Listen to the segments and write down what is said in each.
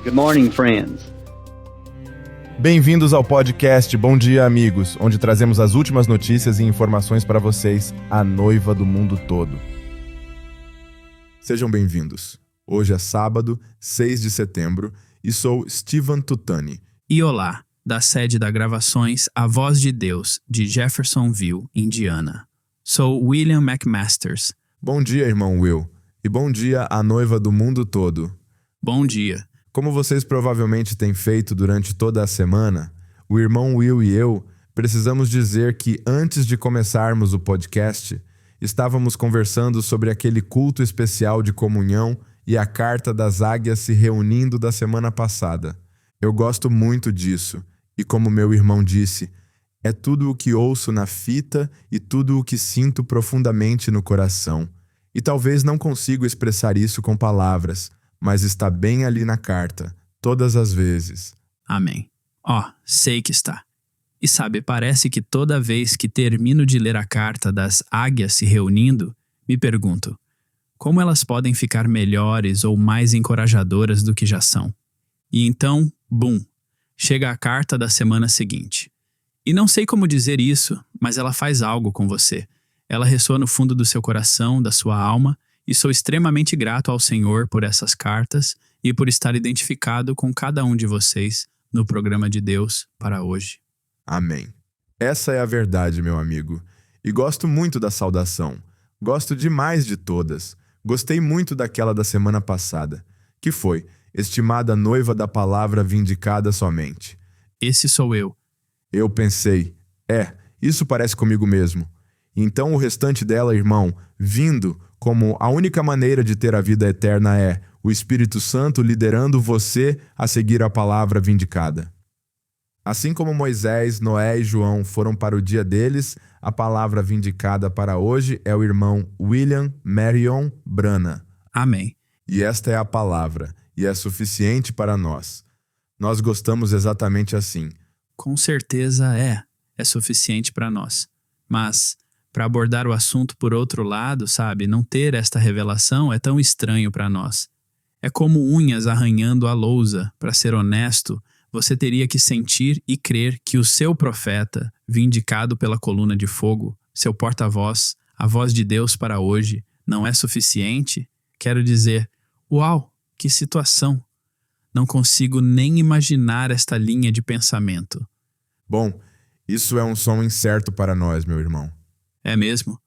Good morning, friends. Bem-vindos ao podcast Bom Dia, Amigos, onde trazemos as últimas notícias e informações para vocês, a noiva do mundo todo. Sejam bem-vindos. Hoje é sábado, 6 de setembro, e sou Steven Tutani. E olá, da sede da Gravações A Voz de Deus, de Jeffersonville, Indiana. Sou William McMasters. Bom dia, irmão Will, e bom dia à noiva do mundo todo. Bom dia. Como vocês provavelmente têm feito durante toda a semana, o irmão Will e eu precisamos dizer que antes de começarmos o podcast, estávamos conversando sobre aquele culto especial de comunhão e a Carta das Águias se reunindo da semana passada. Eu gosto muito disso, e como meu irmão disse, é tudo o que ouço na fita e tudo o que sinto profundamente no coração. E talvez não consiga expressar isso com palavras, mas está bem ali na carta, todas as vezes. Amém. Sei que está. E sabe, parece que toda vez que termino de ler a Carta das Águias se reunindo, me pergunto, como elas podem ficar melhores ou mais encorajadoras do que já são? E então, chega a carta da semana seguinte. E não sei como dizer isso, mas ela faz algo com você. Ela ressoa no fundo do seu coração, da sua alma, e sou extremamente grato ao Senhor por essas cartas e por estar identificado com cada um de vocês no programa de Deus para hoje. Amém. Essa é a verdade, meu amigo. E gosto muito da saudação. Gosto demais de todas. Gostei muito daquela da semana passada, que foi, estimada noiva da palavra vindicada somente. Esse sou eu. Eu pensei, isso parece comigo mesmo. Então o restante dela, irmão, vindo como a única maneira de ter a vida eterna é o Espírito Santo liderando você a seguir a palavra vindicada. Assim como Moisés, Noé e João foram para o dia deles, a palavra vindicada para hoje é o irmão William Marion Branham. Amém. E esta é a palavra, e é suficiente para nós. Nós gostamos exatamente assim. Com certeza é suficiente para nós. Mas, para abordar o assunto por outro lado, sabe, não ter esta revelação é tão estranho para nós. É como unhas arranhando a lousa. Para ser honesto, você teria que sentir e crer que o seu profeta, vindicado pela coluna de fogo, seu porta-voz, a voz de Deus para hoje, não é suficiente? Quero dizer, uau, que situação! Não consigo nem imaginar esta linha de pensamento. Bom, isso é um som incerto para nós, meu irmão. É mesmo?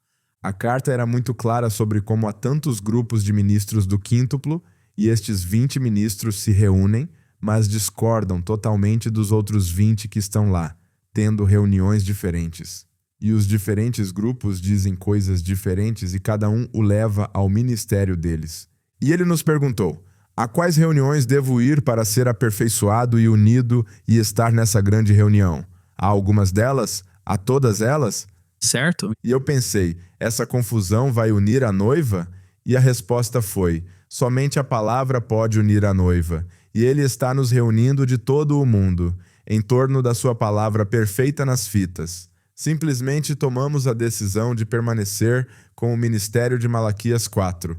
A carta era muito clara sobre como há tantos grupos de ministros do quíntuplo e estes 20 ministros se reúnem, mas discordam totalmente dos outros 20 que estão lá, tendo reuniões diferentes. E os diferentes grupos dizem coisas diferentes e cada um o leva ao ministério deles. E ele nos perguntou, a quais reuniões devo ir para ser aperfeiçoado e unido e estar nessa grande reunião? Há algumas delas? Há todas elas? Certo? E eu pensei, essa confusão vai unir a noiva? E a resposta foi, somente a palavra pode unir a noiva. E ele está nos reunindo de todo o mundo, em torno da sua palavra perfeita nas fitas. Simplesmente tomamos a decisão de permanecer com o ministério de Malaquias 4.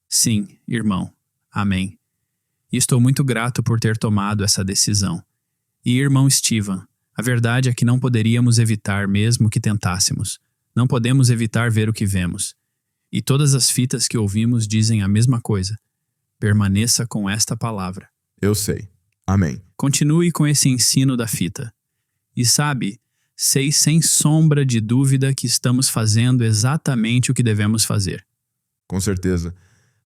Sim, irmão. Amém. E estou muito grato por ter tomado essa decisão. E irmão Steven, a verdade é que não poderíamos evitar mesmo que tentássemos. Não podemos evitar ver o que vemos. E todas as fitas que ouvimos dizem a mesma coisa. Permaneça com esta palavra. Eu sei. Amém. Continue com esse ensino da fita. E sabe, sei sem sombra de dúvida que estamos fazendo exatamente o que devemos fazer. Com certeza.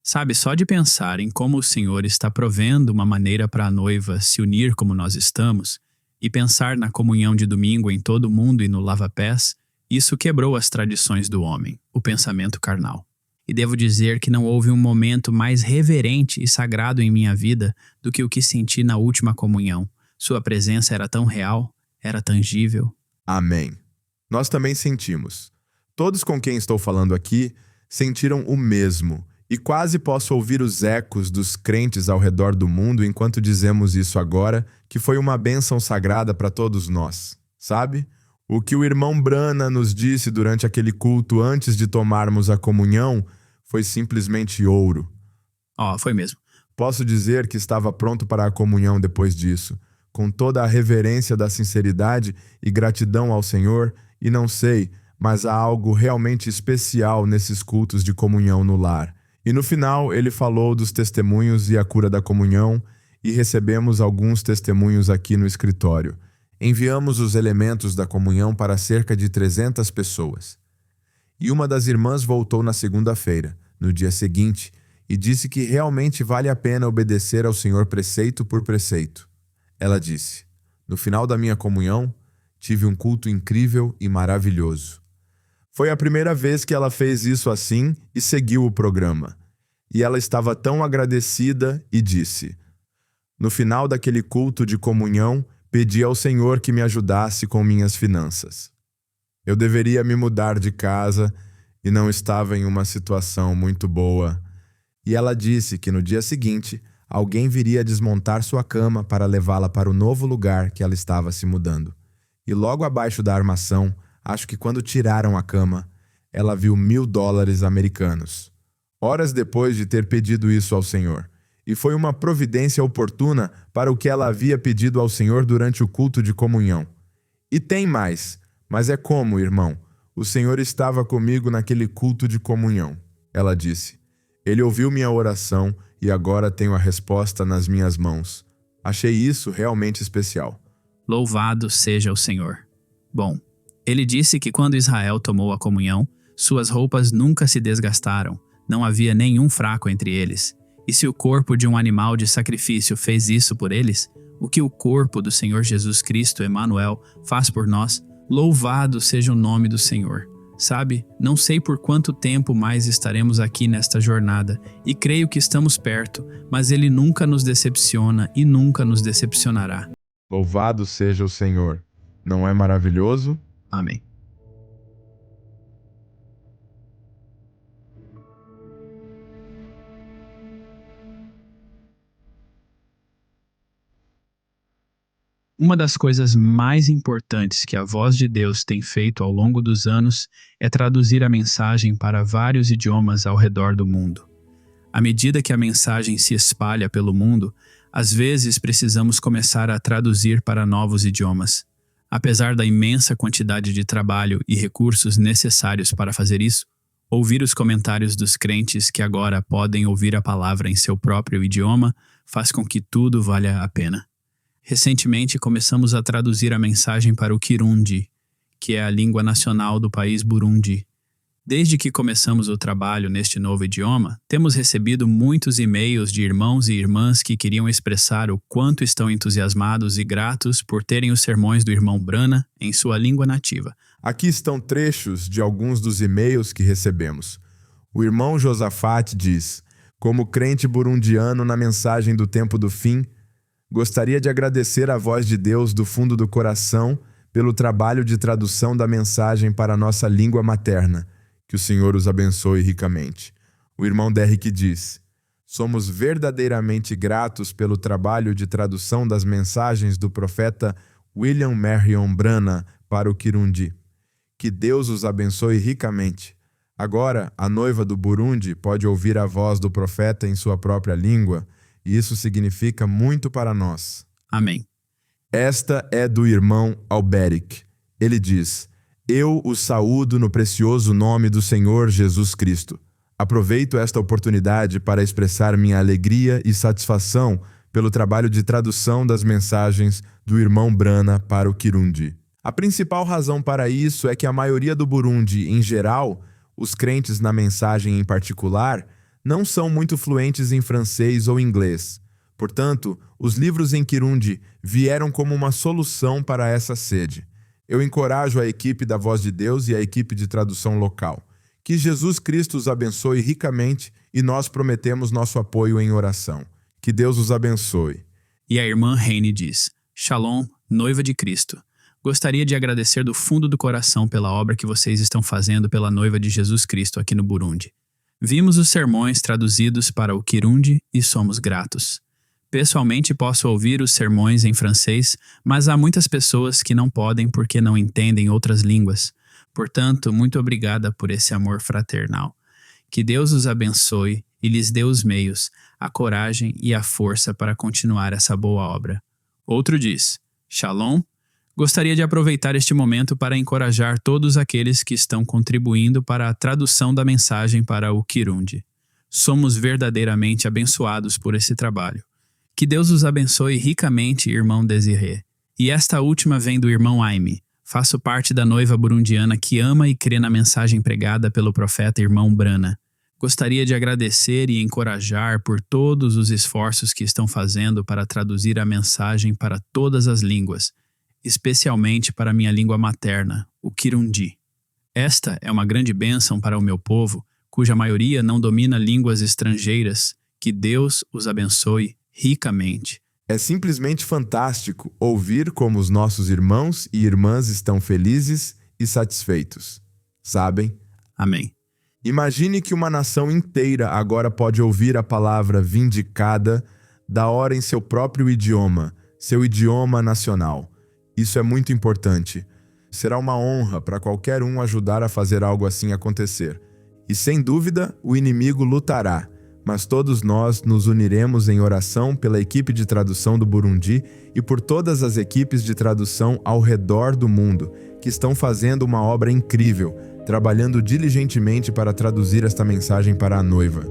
Sabe, só de pensar em como o Senhor está provendo uma maneira para a noiva se unir como nós estamos, e pensar na comunhão de domingo em todo o mundo e no lava-pés, isso quebrou as tradições do homem, o pensamento carnal. E devo dizer que não houve um momento mais reverente e sagrado em minha vida do que o que senti na última comunhão. Sua presença era tão real, era tangível. Amém. Nós também sentimos. Todos com quem estou falando aqui sentiram o mesmo. E quase posso ouvir os ecos dos crentes ao redor do mundo enquanto dizemos isso agora, que foi uma bênção sagrada para todos nós. Sabe? O que o irmão Branham nos disse durante aquele culto antes de tomarmos a comunhão foi simplesmente ouro. Foi mesmo. Posso dizer que estava pronto para a comunhão depois disso, com toda a reverência da sinceridade e gratidão ao Senhor, e não sei, mas há algo realmente especial nesses cultos de comunhão no lar. E no final ele falou dos testemunhos e a cura da comunhão, e recebemos alguns testemunhos aqui no escritório. Enviamos os elementos da comunhão para cerca de 300 pessoas. E uma das irmãs voltou na segunda-feira, no dia seguinte, e disse que realmente vale a pena obedecer ao Senhor preceito por preceito. Ela disse: "No final da minha comunhão, tive um culto incrível e maravilhoso." Foi a primeira vez que ela fez isso assim e seguiu o programa. E ela estava tão agradecida e disse: "No final daquele culto de comunhão, pedi ao Senhor que me ajudasse com minhas finanças. Eu deveria me mudar de casa e não estava em uma situação muito boa." E ela disse que no dia seguinte, alguém viria desmontar sua cama para levá-la para o novo lugar que ela estava se mudando. E logo abaixo da armação, acho que quando tiraram a cama, ela viu $1.000 americanos. Horas depois de ter pedido isso ao Senhor. E foi uma providência oportuna para o que ela havia pedido ao Senhor durante o culto de comunhão. E tem mais, mas é como, irmão, o Senhor estava comigo naquele culto de comunhão. Ela disse: "Ele ouviu minha oração e agora tenho a resposta nas minhas mãos." Achei isso realmente especial. Louvado seja o Senhor. Bom, ele disse que quando Israel tomou a comunhão, suas roupas nunca se desgastaram, não havia nenhum fraco entre eles. E se o corpo de um animal de sacrifício fez isso por eles, o que o corpo do Senhor Jesus Cristo, Emanuel, faz por nós, louvado seja o nome do Senhor. Sabe, não sei por quanto tempo mais estaremos aqui nesta jornada, e creio que estamos perto, mas Ele nunca nos decepciona e nunca nos decepcionará. Louvado seja o Senhor. Não é maravilhoso? Amém. Uma das coisas mais importantes que a voz de Deus tem feito ao longo dos anos é traduzir a mensagem para vários idiomas ao redor do mundo. À medida que a mensagem se espalha pelo mundo, às vezes precisamos começar a traduzir para novos idiomas. Apesar da imensa quantidade de trabalho e recursos necessários para fazer isso, ouvir os comentários dos crentes que agora podem ouvir a palavra em seu próprio idioma faz com que tudo valha a pena. Recentemente começamos a traduzir a mensagem para o Kirundi, que é a língua nacional do país Burundi. Desde que começamos o trabalho neste novo idioma, temos recebido muitos e-mails de irmãos e irmãs que queriam expressar o quanto estão entusiasmados e gratos por terem os sermões do irmão Brana em sua língua nativa. Aqui estão trechos de alguns dos e-mails que recebemos. O irmão Josafat diz: "Como crente burundiano na mensagem do tempo do fim, gostaria de agradecer a voz de Deus do fundo do coração pelo trabalho de tradução da mensagem para a nossa língua materna. Que o Senhor os abençoe ricamente." O irmão Derrick diz: "Somos verdadeiramente gratos pelo trabalho de tradução das mensagens do profeta William Marion Brana para o Kirundi. Que Deus os abençoe ricamente. Agora, a noiva do Burundi pode ouvir a voz do profeta em sua própria língua, e isso significa muito para nós." Amém. Esta é do irmão Alberic. Ele diz: "Eu os saúdo no precioso nome do Senhor Jesus Cristo. Aproveito esta oportunidade para expressar minha alegria e satisfação pelo trabalho de tradução das mensagens do irmão Brana para o Kirundi. A principal razão para isso é que a maioria do Burundi, em geral, os crentes na mensagem em particular, não são muito fluentes em francês ou inglês. Portanto, os livros em Kirundi vieram como uma solução para essa sede. Eu encorajo a equipe da Voz de Deus e a equipe de tradução local. Que Jesus Cristo os abençoe ricamente e nós prometemos nosso apoio em oração. Que Deus os abençoe." E a irmã Heine diz: "Shalom, noiva de Cristo. Gostaria de agradecer do fundo do coração pela obra que vocês estão fazendo pela noiva de Jesus Cristo aqui no Burundi. Vimos os sermões traduzidos para o Kirundi e somos gratos. Pessoalmente posso ouvir os sermões em francês, mas há muitas pessoas que não podem porque não entendem outras línguas. Portanto, muito obrigada por esse amor fraternal. Que Deus os abençoe e lhes dê os meios, a coragem e a força para continuar essa boa obra. Outro diz: Shalom. Gostaria de aproveitar este momento para encorajar todos aqueles que estão contribuindo para a tradução da mensagem para o Kirundi. Somos verdadeiramente abençoados por esse trabalho. Que Deus os abençoe ricamente, irmão Desirê. E esta última vem do irmão Aime. Faço parte da noiva burundiana que ama e crê na mensagem pregada pelo profeta irmão Brana. Gostaria de agradecer e encorajar por todos os esforços que estão fazendo para traduzir a mensagem para todas as línguas, especialmente para minha língua materna, o Kirundi. Esta é uma grande bênção para o meu povo, cuja maioria não domina línguas estrangeiras. Que Deus os abençoe ricamente. É simplesmente fantástico ouvir como os nossos irmãos e irmãs estão felizes e satisfeitos. Sabem? Amém. Imagine que uma nação inteira agora pode ouvir a palavra vindicada da hora em seu próprio idioma, seu idioma nacional. Isso é muito importante. Será uma honra para qualquer um ajudar a fazer algo assim acontecer. E sem dúvida, o inimigo lutará, mas todos nós nos uniremos em oração pela equipe de tradução do Burundi e por todas as equipes de tradução ao redor do mundo, que estão fazendo uma obra incrível, trabalhando diligentemente para traduzir esta mensagem para a noiva.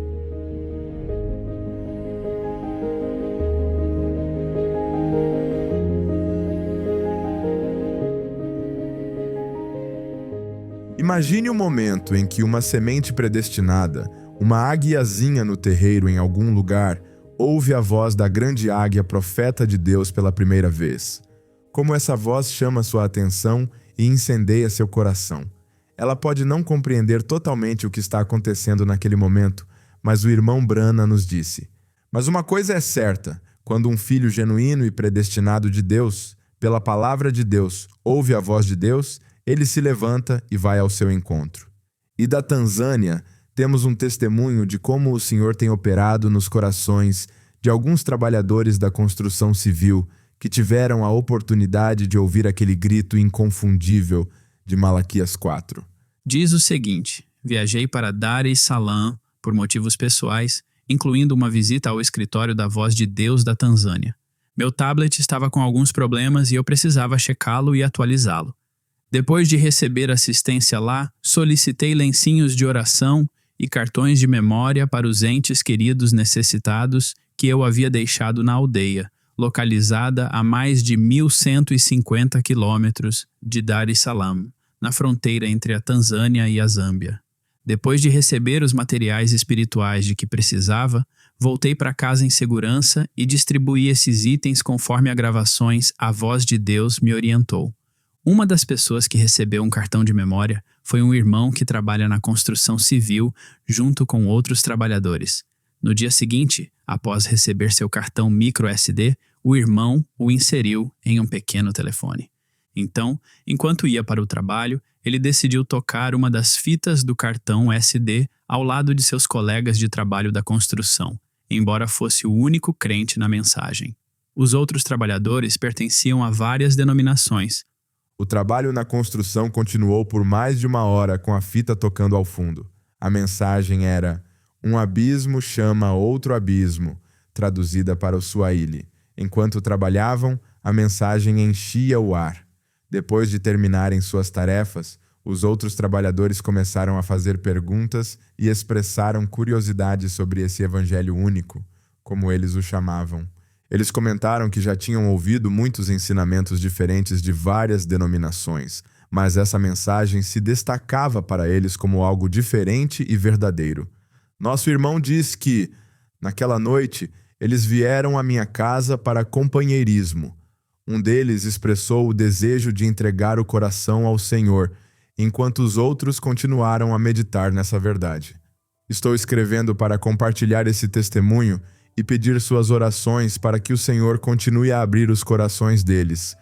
Imagine o momento em que uma semente predestinada, uma águiazinha no terreiro em algum lugar, ouve a voz da grande águia profeta de Deus pela primeira vez. Como essa voz chama sua atenção e incendeia seu coração. Ela pode não compreender totalmente o que está acontecendo naquele momento, mas o irmão Brana nos disse: mas uma coisa é certa, quando um filho genuíno e predestinado de Deus, pela palavra de Deus, ouve a voz de Deus, ele se levanta e vai ao seu encontro. E da Tanzânia, temos um testemunho de como o Senhor tem operado nos corações de alguns trabalhadores da construção civil que tiveram a oportunidade de ouvir aquele grito inconfundível de Malaquias 4. Diz o seguinte: viajei para Dar es Salaam por motivos pessoais, incluindo uma visita ao escritório da Voz de Deus da Tanzânia. Meu tablet estava com alguns problemas e eu precisava checá-lo e atualizá-lo. Depois de receber assistência lá, solicitei lencinhos de oração e cartões de memória para os entes queridos necessitados que eu havia deixado na aldeia, localizada a mais de 1.150 quilômetros de Dar es Salaam, na fronteira entre a Tanzânia e a Zâmbia. Depois de receber os materiais espirituais de que precisava, voltei para casa em segurança e distribuí esses itens conforme as gravações A Voz de Deus me orientou. Uma das pessoas que recebeu um cartão de memória foi um irmão que trabalha na construção civil junto com outros trabalhadores. No dia seguinte, após receber seu cartão microSD, o irmão o inseriu em um pequeno telefone. Então, enquanto ia para o trabalho, ele decidiu tocar uma das fitas do cartão SD ao lado de seus colegas de trabalho da construção, embora fosse o único crente na mensagem. Os outros trabalhadores pertenciam a várias denominações. O trabalho na construção continuou por mais de 1 hora com a fita tocando ao fundo. A mensagem era: um abismo chama outro abismo, traduzida para o Swahili. Enquanto trabalhavam, a mensagem enchia o ar. Depois de terminarem suas tarefas, os outros trabalhadores começaram a fazer perguntas e expressaram curiosidade sobre esse evangelho único, como eles o chamavam. Eles comentaram que já tinham ouvido muitos ensinamentos diferentes de várias denominações, mas essa mensagem se destacava para eles como algo diferente e verdadeiro. Nosso irmão diz que, naquela noite, eles vieram à minha casa para companheirismo. Um deles expressou o desejo de entregar o coração ao Senhor, enquanto os outros continuaram a meditar nessa verdade. Estou escrevendo para compartilhar esse testemunho e pedir suas orações para que o Senhor continue a abrir os corações deles.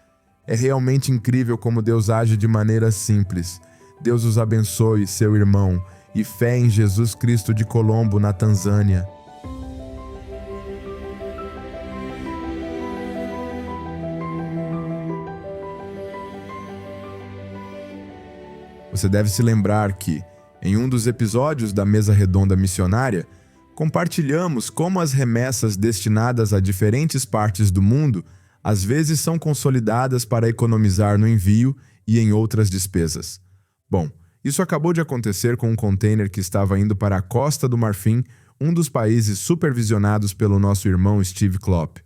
É realmente incrível como Deus age de maneira simples. Deus os abençoe, seu irmão, e fé em Jesus Cristo de Colombo, na Tanzânia. Você deve se lembrar que, em um dos episódios da Mesa Redonda Missionária, Compartilhamos como as remessas destinadas a diferentes partes do mundo às vezes são consolidadas para economizar no envio e em outras despesas. Bom, isso acabou de acontecer com um container que estava indo para a Costa do Marfim, um dos países supervisionados pelo nosso irmão Steve Klopp.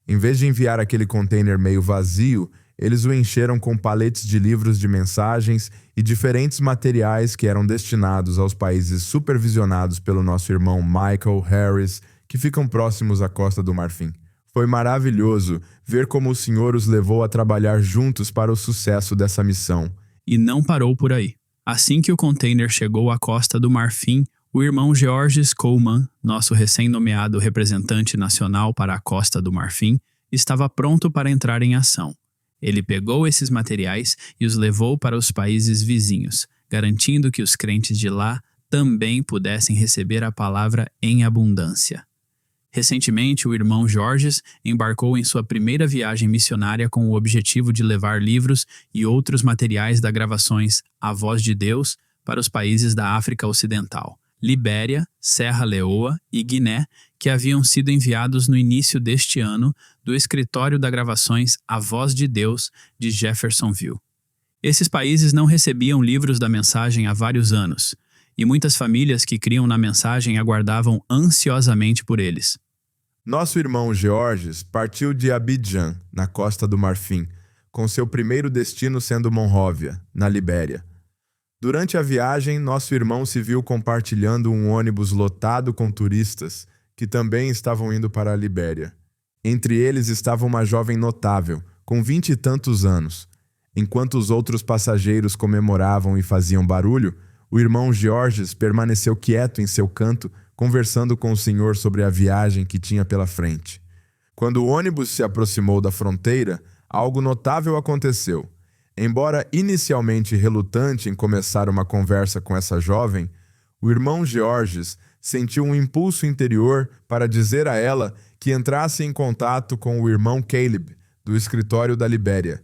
Em vez de enviar aquele container meio vazio, eles o encheram com paletes de livros de mensagens e diferentes materiais que eram destinados aos países supervisionados pelo nosso irmão Michael Harris, que ficam próximos à Costa do Marfim. Foi maravilhoso ver como o Senhor os levou a trabalhar juntos para o sucesso dessa missão. E não parou por aí. Assim que o container chegou à Costa do Marfim, o irmão Georges Coleman, nosso recém-nomeado representante nacional para a Costa do Marfim, estava pronto para entrar em ação. Ele pegou esses materiais e os levou para os países vizinhos, garantindo que os crentes de lá também pudessem receber a palavra em abundância. Recentemente, o irmão Georges embarcou em sua primeira viagem missionária com o objetivo de levar livros e outros materiais das gravações A Voz de Deus para os países da África Ocidental, Libéria, Serra Leoa e Guiné, que haviam sido enviados no início deste ano do escritório das gravações A Voz de Deus de Jeffersonville. Esses países não recebiam livros da mensagem há vários anos, e muitas famílias que criam na mensagem aguardavam ansiosamente por eles. Nosso irmão Georges partiu de Abidjan, na Costa do Marfim, com seu primeiro destino sendo Monróvia, na Libéria. Durante a viagem, nosso irmão se viu compartilhando um ônibus lotado com turistas que também estavam indo para a Libéria. Entre eles estava uma jovem notável, com 20 e tantos anos. Enquanto os outros passageiros comemoravam e faziam barulho, o irmão Georges permaneceu quieto em seu canto, conversando com o Senhor sobre a viagem que tinha pela frente. Quando o ônibus se aproximou da fronteira, algo notável aconteceu. Embora inicialmente relutante em começar uma conversa com essa jovem, o irmão Georges sentiu um impulso interior para dizer a ela que entrasse em contato com o irmão Caleb, do escritório da Libéria.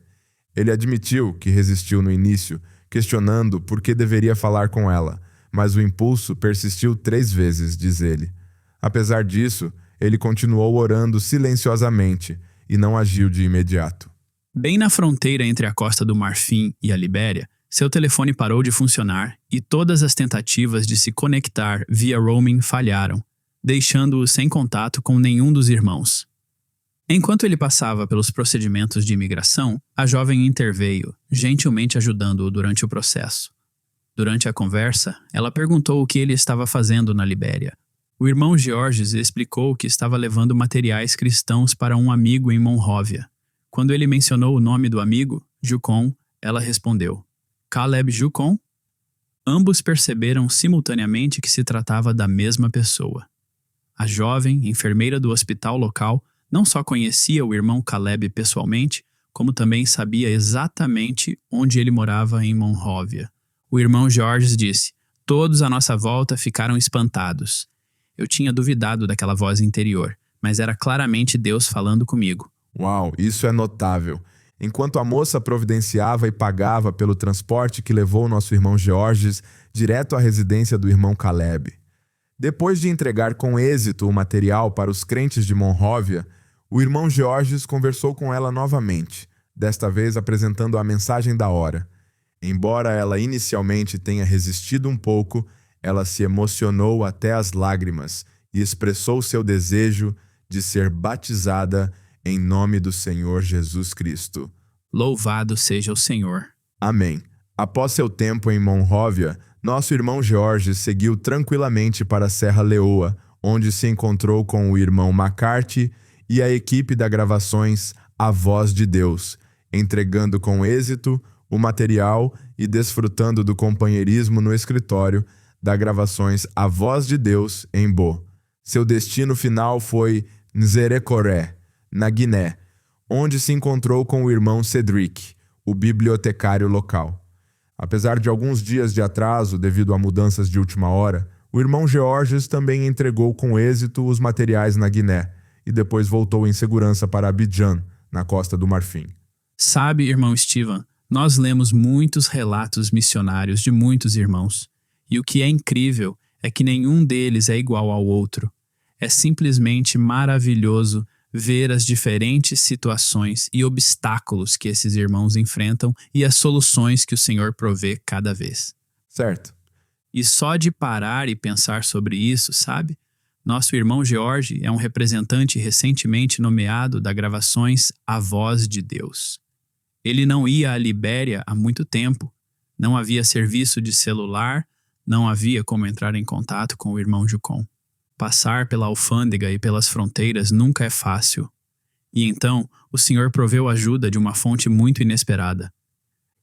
Ele admitiu que resistiu no início, questionando por que deveria falar com ela, mas o impulso persistiu 3 vezes, diz ele. Apesar disso, ele continuou orando silenciosamente e não agiu de imediato. Bem na fronteira entre a Costa do Marfim e a Libéria, seu telefone parou de funcionar e todas as tentativas de se conectar via roaming falharam, deixando-o sem contato com nenhum dos irmãos. Enquanto ele passava pelos procedimentos de imigração, a jovem interveio, gentilmente ajudando-o durante o processo. Durante a conversa, ela perguntou o que ele estava fazendo na Libéria. O irmão Georges explicou que estava levando materiais cristãos para um amigo em Monróvia. Quando ele mencionou o nome do amigo, Jucon, ela respondeu: Caleb Jucon? Ambos perceberam simultaneamente que se tratava da mesma pessoa. A jovem, enfermeira do hospital local, não só conhecia o irmão Caleb pessoalmente, como também sabia exatamente onde ele morava em Monróvia. O irmão Georges disse: todos à nossa volta ficaram espantados. Eu tinha duvidado daquela voz interior, mas era claramente Deus falando comigo. Uau, isso é notável. Enquanto a moça providenciava e pagava pelo transporte que levou nosso irmão Georges direto à residência do irmão Caleb. Depois de entregar com êxito o material para os crentes de Monróvia, o irmão Georges conversou com ela novamente, desta vez apresentando a mensagem da hora. Embora ela inicialmente tenha resistido um pouco, ela se emocionou até as lágrimas e expressou seu desejo de ser batizada em nome do Senhor Jesus Cristo. Louvado seja o Senhor. Amém. Após seu tempo em Monróvia, nosso irmão Georges seguiu tranquilamente para Serra Leoa, onde se encontrou com o irmão McCarthy e a equipe da gravações A Voz de Deus, entregando com êxito o material e desfrutando do companheirismo no escritório da gravações A Voz de Deus em Bo. Seu destino final foi Nzerekoré, na Guiné, onde se encontrou com o irmão Cedric, o bibliotecário local. Apesar de alguns dias de atraso devido a mudanças de última hora, o irmão Georges também entregou com êxito os materiais na Guiné e depois voltou em segurança para Abidjan, na Costa do Marfim. Sabe, irmão Steven, nós lemos muitos relatos missionários de muitos irmãos, e o que é incrível é que nenhum deles é igual ao outro. É simplesmente maravilhoso ver as diferentes situações e obstáculos que esses irmãos enfrentam e as soluções que o Senhor provê cada vez. Certo. E só de parar e pensar sobre isso, sabe? Nosso irmão George é um representante recentemente nomeado da Gravações A Voz de Deus. Ele não ia à Libéria há muito tempo. Não havia serviço de celular, não havia como entrar em contato com o irmão Jucon. Passar pela alfândega e pelas fronteiras nunca é fácil. E então, o Senhor proveu ajuda de uma fonte muito inesperada.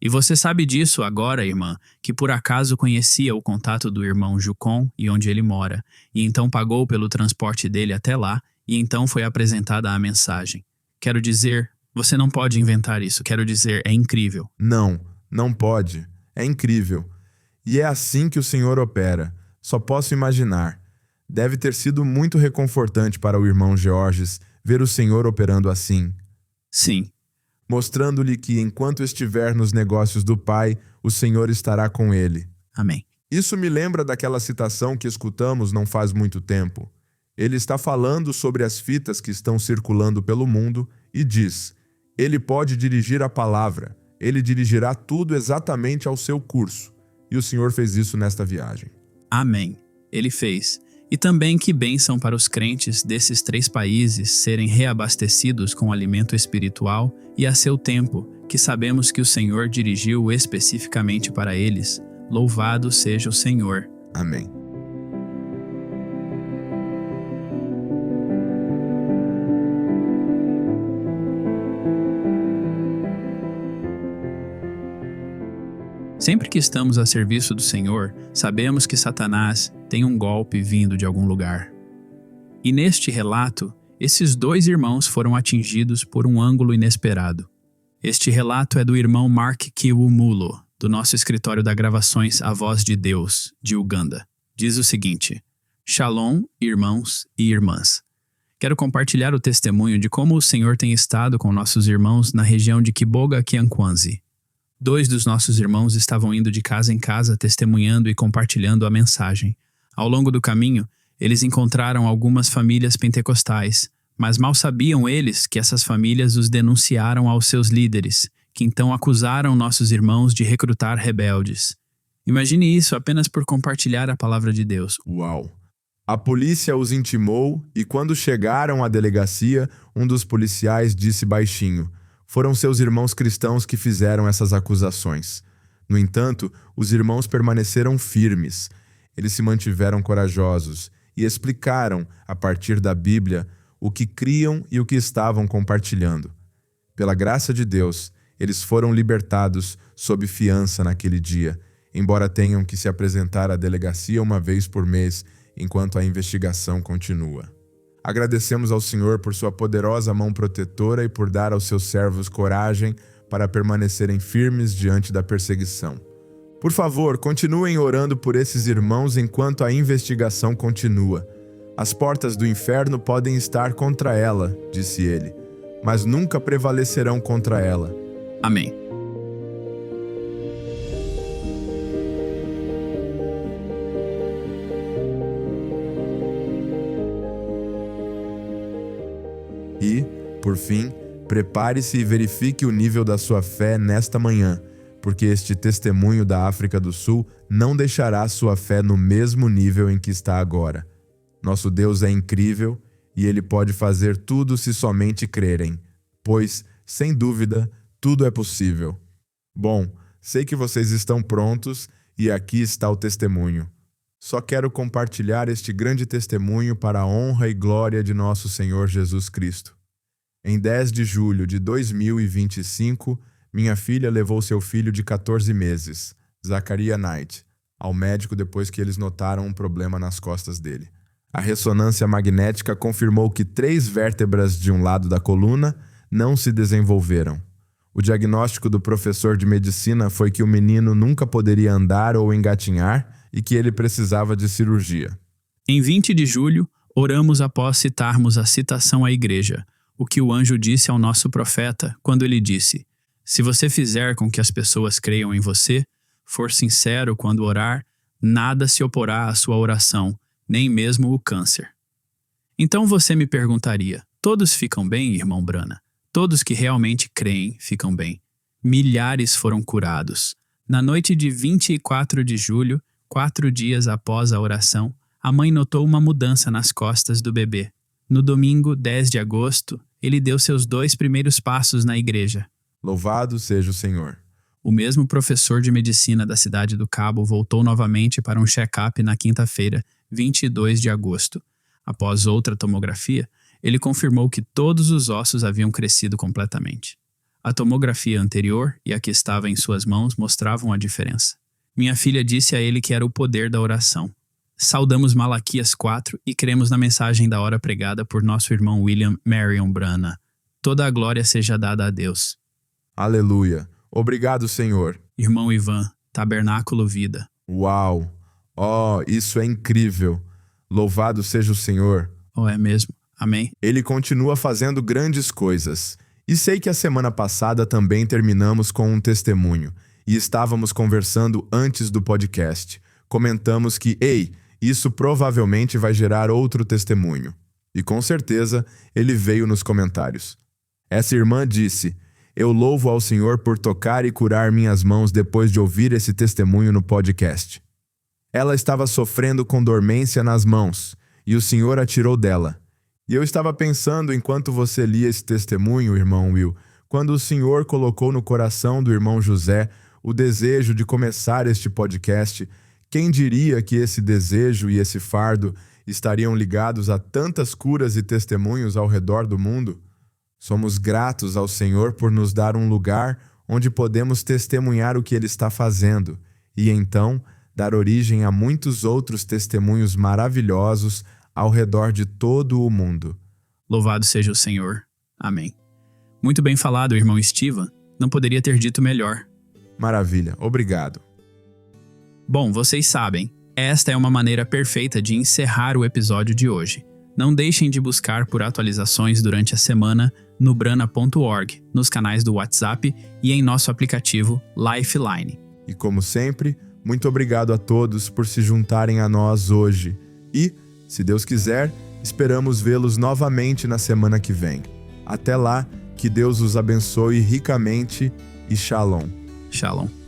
E você sabe disso agora, irmã, que por acaso conhecia o contato do irmão Jucon e onde ele mora, e então pagou pelo transporte dele até lá, e então foi apresentada a mensagem. Quero dizer, você não pode inventar isso, quero dizer, é incrível. Não pode. É incrível. E é assim que o Senhor opera. Só posso imaginar. Deve ter sido muito reconfortante para o irmão Georges ver o Senhor operando assim. Sim. Mostrando-lhe que enquanto estiver nos negócios do Pai, o Senhor estará com ele. Amém. Isso me lembra daquela citação que escutamos não faz muito tempo. Ele está falando sobre as fitas que estão circulando pelo mundo e diz: ele pode dirigir a palavra, ele dirigirá tudo exatamente ao seu curso. E o Senhor fez isso nesta viagem. Amém. Ele fez. E também que bênção para os crentes desses 3 países serem reabastecidos com alimento espiritual e a seu tempo, que sabemos que o Senhor dirigiu especificamente para eles. Louvado seja o Senhor. Amém. Sempre que estamos a serviço do Senhor, sabemos que Satanás tem um golpe vindo de algum lugar. E neste relato, esses 2 irmãos foram atingidos por um ângulo inesperado. Este relato é do irmão Mark Kiwumulo, do nosso escritório da Gravações A Voz de Deus, de Uganda. Diz o seguinte: Shalom, irmãos e irmãs. Quero compartilhar o testemunho de como o Senhor tem estado com nossos irmãos na região de Kiboga Kiankwanzi. 2 dos nossos irmãos estavam indo de casa em casa testemunhando e compartilhando a mensagem. Ao longo do caminho, eles encontraram algumas famílias pentecostais, mas mal sabiam eles que essas famílias os denunciaram aos seus líderes, que então acusaram nossos irmãos de recrutar rebeldes. Imagine isso apenas por compartilhar a palavra de Deus. Uau! A polícia os intimou e quando chegaram à delegacia, um dos policiais disse baixinho: foram seus irmãos cristãos que fizeram essas acusações. No entanto, os irmãos permaneceram firmes. Eles se mantiveram corajosos e explicaram, a partir da Bíblia, o que criam e o que estavam compartilhando. Pela graça de Deus, eles foram libertados sob fiança naquele dia, embora tenham que se apresentar à delegacia uma vez por mês, enquanto a investigação continua. Agradecemos ao Senhor por sua poderosa mão protetora e por dar aos seus servos coragem para permanecerem firmes diante da perseguição. Por favor, continuem orando por esses irmãos enquanto a investigação continua. As portas do inferno podem estar contra ela, disse ele, mas nunca prevalecerão contra ela. Amém. E, por fim, prepare-se e verifique o nível da sua fé nesta manhã, porque este testemunho da África do Sul não deixará sua fé no mesmo nível em que está agora. Nosso Deus é incrível e Ele pode fazer tudo se somente crerem, pois, sem dúvida, tudo é possível. Bom, sei que vocês estão prontos e aqui está o testemunho. Só quero compartilhar este grande testemunho para a honra e glória de nosso Senhor Jesus Cristo. Em 10 de julho de 2025, minha filha levou seu filho de 14 meses, Zachariah Knight, ao médico depois que eles notaram um problema nas costas dele. A ressonância magnética confirmou que 3 vértebras de um lado da coluna não se desenvolveram. O diagnóstico do professor de medicina foi que o menino nunca poderia andar ou engatinhar e que ele precisava de cirurgia. Em 20 de julho, oramos após citarmos a citação à igreja, o que o anjo disse ao nosso profeta quando ele disse: se você fizer com que as pessoas creiam em você, for sincero quando orar, nada se oporá à sua oração, nem mesmo o câncer. Então você me perguntaria: todos ficam bem, irmão Brana? Todos que realmente creem ficam bem. Milhares foram curados. Na noite de 24 de julho, 4 dias após a oração, a mãe notou uma mudança nas costas do bebê. No domingo, 10 de agosto, ele deu seus 2 primeiros passos na igreja. Louvado seja o Senhor. O mesmo professor de medicina da cidade do Cabo voltou novamente para um check-up na quinta-feira, 22 de agosto. Após outra tomografia, ele confirmou que todos os ossos haviam crescido completamente. A tomografia anterior e a que estava em suas mãos mostravam a diferença. Minha filha disse a ele que era o poder da oração. Saudamos Malaquias 4 e cremos na mensagem da hora pregada por nosso irmão William Marion Brana. Toda a glória seja dada a Deus. Aleluia. Obrigado, Senhor. Irmão Ivan, Tabernáculo Vida. Uau! Oh, isso é incrível. Louvado seja o Senhor. Oh, é mesmo? Amém? Ele continua fazendo grandes coisas. E sei que a semana passada também terminamos com um testemunho. E estávamos conversando antes do podcast. Comentamos que, isso provavelmente vai gerar outro testemunho. E com certeza, ele veio nos comentários. Essa irmã disse: eu louvo ao Senhor por tocar e curar minhas mãos depois de ouvir esse testemunho no podcast. Ela estava sofrendo com dormência nas mãos, e o Senhor a tirou dela. E eu estava pensando enquanto você lia esse testemunho, irmão Will, quando o Senhor colocou no coração do irmão José o desejo de começar este podcast, quem diria que esse desejo e esse fardo estariam ligados a tantas curas e testemunhos ao redor do mundo? Somos gratos ao Senhor por nos dar um lugar onde podemos testemunhar o que Ele está fazendo e, então, dar origem a muitos outros testemunhos maravilhosos ao redor de todo o mundo. Louvado seja o Senhor. Amém. Muito bem falado, irmão Steven. Não poderia ter dito melhor. Maravilha. Obrigado. Bom, vocês sabem, esta é uma maneira perfeita de encerrar o episódio de hoje. Não deixem de buscar por atualizações durante a semana no brana.org, nos canais do WhatsApp e em nosso aplicativo Lifeline. E como sempre, muito obrigado a todos por se juntarem a nós hoje. E, se Deus quiser, esperamos vê-los novamente na semana que vem. Até lá, que Deus os abençoe ricamente e Shalom. Shalom.